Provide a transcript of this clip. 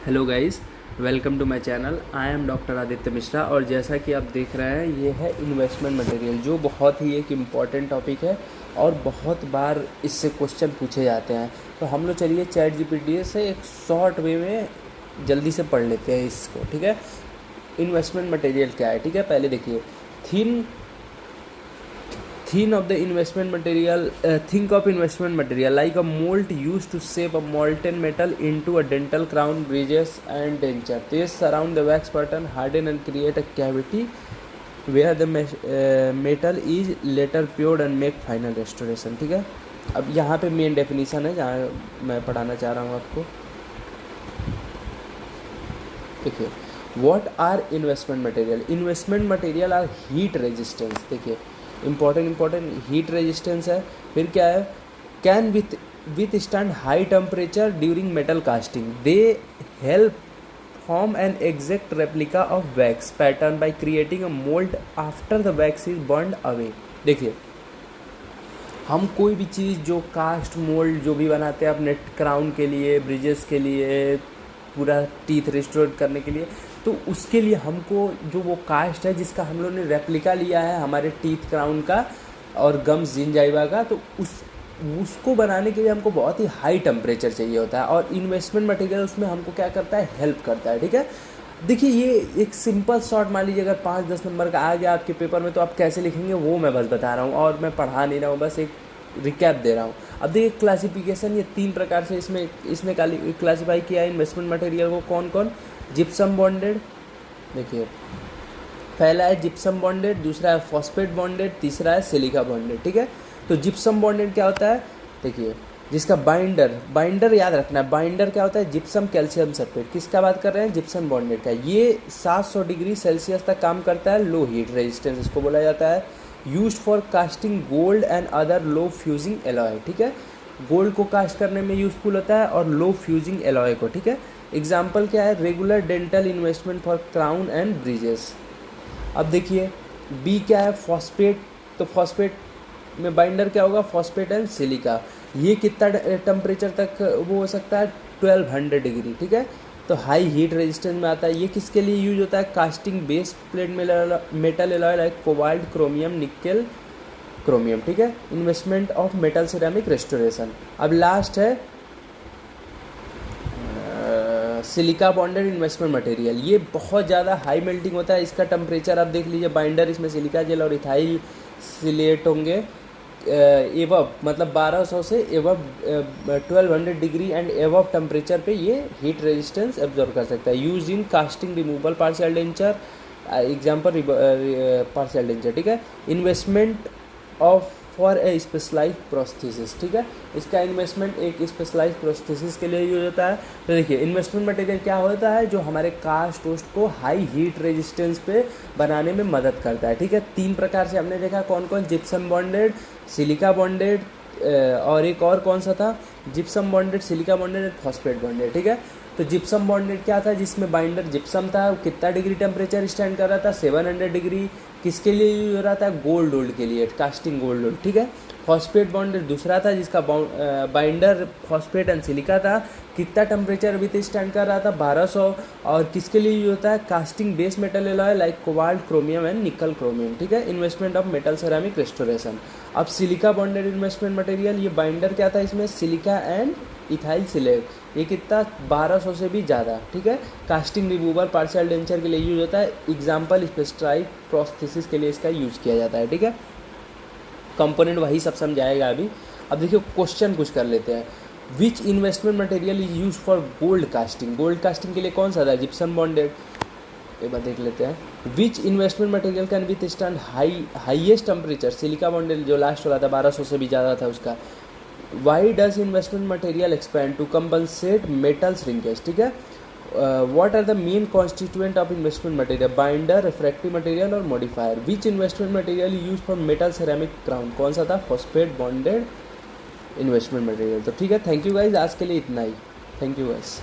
Hello guys, welcome to my channel. I am doctor Aditya Mishra और जैसा कि आप देख रहे हैं ये है इन्वेस्टमेंट मटेरियल, जो बहुत ही एक इम्पॉर्टेंट टॉपिक है और बहुत बार इससे क्वेश्चन पूछे जाते हैं। तो हम लोग चलिए चैट जीपीटी से एक शॉर्ट वे में जल्दी से पढ़ लेते हैं इसको। ठीक है, इन्वेस्टमेंट मटेरियल क्या है? ठीक है, पहले देखिए thin of the investment material, think of investment material like a mold used to shape a molten metal into a dental crown, bridges and denture. They surround the wax pattern, harden and create a cavity where the metal is later cured and make final restoration. ठीक है, अब यहाँ पे main definition है जहाँ मैं पढ़ाना चाह रहा हूँ आपको। देखिए, what are investment material? Investment material are heat resistance. देखिए, इम्पॉर्टेंट हीट रेजिस्टेंस है। फिर क्या है? Can withstand high temperature during metal casting. They help form an exact replica of wax pattern by creating a mould after the wax is burned away. देखिए, हम कोई भी चीज़ जो कास्ट मोल्ड जो भी बनाते हैं अपने क्राउन के लिए, ब्रिजेस के लिए, पूरा टीथ रिस्टोर करने के लिए, तो उसके लिए हमको जो वो कास्ट है जिसका हम लोग ने रेप्लिका लिया है हमारे टीथ क्राउन का और गम्स जिंजाइवा का, तो उसको बनाने के लिए हमको बहुत ही हाई टेम्परेचर चाहिए होता है। और इन्वेस्टमेंट मटेरियल उसमें हमको क्या करता है? हेल्प करता है। ठीक है, देखिए ये एक सिंपल शॉर्ट, मान लीजिए अगर 5-10 नंबर का आ गया आपके पेपर में तो आप कैसे लिखेंगे वो मैं बस बता रहा हूँ और मैं पढ़ा नहीं रहा हूँ, बस एक रिकैप दे रहा हूँ। अब देखिए क्लासिफिकेशन, ये 3 प्रकार से इसने क्लासीफाई किया है इन्वेस्टमेंट मटेरियल को। कौन कौन? जिप्सम बॉन्डेड, देखिए पहला है जिप्सम बॉन्डेड, दूसरा है फॉस्फेट बॉन्डेड, तीसरा है सिलिका बॉन्डेड। ठीक है, तो जिप्सम बॉन्डेड क्या होता है? देखिए, जिसका बाइंडर याद रखना है। बाइंडर क्या होता है? Gypsum calcium sulphate. किसका बात कर रहे हैं? जिप्सम बॉन्डेड का। ये 700 डिग्री सेल्सियस तक काम करता है, लो हीट रेजिस्टेंस इसको बोला जाता है। Used for casting gold and other low fusing alloy. ठीक है, गोल्ड को कास्ट करने में यूजफुल होता है और लो फ्यूजिंग एलॉय को। ठीक है, एग्जाम्पल क्या है? Regular dental investment for crown and bridges. अब देखिए बी क्या है? फॉस्फेट। तो फॉस्फेट में बाइंडर क्या होगा? Phosphate and silica. ये कितना टेम्परेचर तक वो हो सकता है? 1200 डिग्री। ठीक है, तो हाई हीट रेजिस्टेंस में आता है। ये किसके लिए यूज होता है? Casting base plate metal alloy like cobalt, chromium, nickel, chromium. ठीक है, investment of metal ceramic restoration. अब लास्ट है सिलिका बॉन्डेड इन्वेस्टमेंट मटेरियल। ये बहुत ज़्यादा हाई मेल्टिंग होता है, इसका टेम्परेचर आप देख लीजिए। बाइंडर इसमें सिलिका जेल और इथाइल सिलेट होंगे एवब, मतलब 1200 से above 1200 degree and above temperature पे ये हीट रेजिस्टेंस एब्जॉर्व कर सकता है। Use in casting removal partial denture, example partial denture. ठीक है, investment of for a specialise prosthesis. ठीक है, इसका इन्वेस्टमेंट एक स्पेशलाइज प्रोस्थेसिस के लिए यूज होता है। तो देखिए इन्वेस्टमेंट मटेरियल क्या होता है? जो हमारे कास्ट वोस्ट को हाई हीट रेजिस्टेंस पे बनाने में मदद करता है। ठीक है, 3 प्रकार से हमने देखा कौन कौन? जिप्सम बॉन्डेड, सिलिका बॉन्डेड और एक और कौन सा था? Gypsum bonded, silica bonded, phosphate bonded. ठीक है, तो जिप्सम बॉन्डेड क्या था? जिसमें बाइंडर जिप्सम था, वो कितना डिग्री टेम्परेचर स्टैंड कर रहा था? 700 डिग्री। किसके लिए यूज हो रहा था? गोल्ड वोल्ड के लिए, कास्टिंग गोल्ड वोल्ड। ठीक है, फॉस्फेट बॉन्डेड दूसरा था जिसका बाइंडर फॉस्फेट एंड सिलिका था, कितना टेम्परेचर विथ स्टैंड कर रहा था? 1200। और किसके लिए यूज होता है? Casting base metal alloy like cobalt, chromium and nickel, chromium. ठीक है, investment of metal ceramic restoration. अब सिलिका बॉन्डेड इन्वेस्टमेंट मटेरियल, ये बाइंडर क्या था इसमें? Silica and ethyl silicate. ये कितना? 1200 से भी ज़्यादा। ठीक है, कास्टिंग रिमूवल पार्शियल डेंचर के लिए यूज होता है। एग्जाम्पल स्पेशलाइज प्रोस्थेसिस के लिए इसका यूज़ किया जाता है। ठीक है, कंपोनेंट वही सब समझाएगा अभी। अब देखिए क्वेश्चन कुछ कर लेते हैं। Which investment material is use for gold casting? Gold casting के लिए कौन सा था? Gypsum bonded. एक बार देख लेते हैं। Which investment material can withstand highest temperature? Silica bonded जो लास्ट हो रहा था 1200 से भी ज़्यादा था उसका। Why does investment material expand? To compensate metal shrinkage. ठीक है, what are the main constituent of investment material? Binder, refractive material और modifier. Which investment material is used for metal ceramic crown? कौन सा था? Phosphate bonded investment material. तो ठीक है, thank you guys, आज के लिए इतना ही। Thank you guys.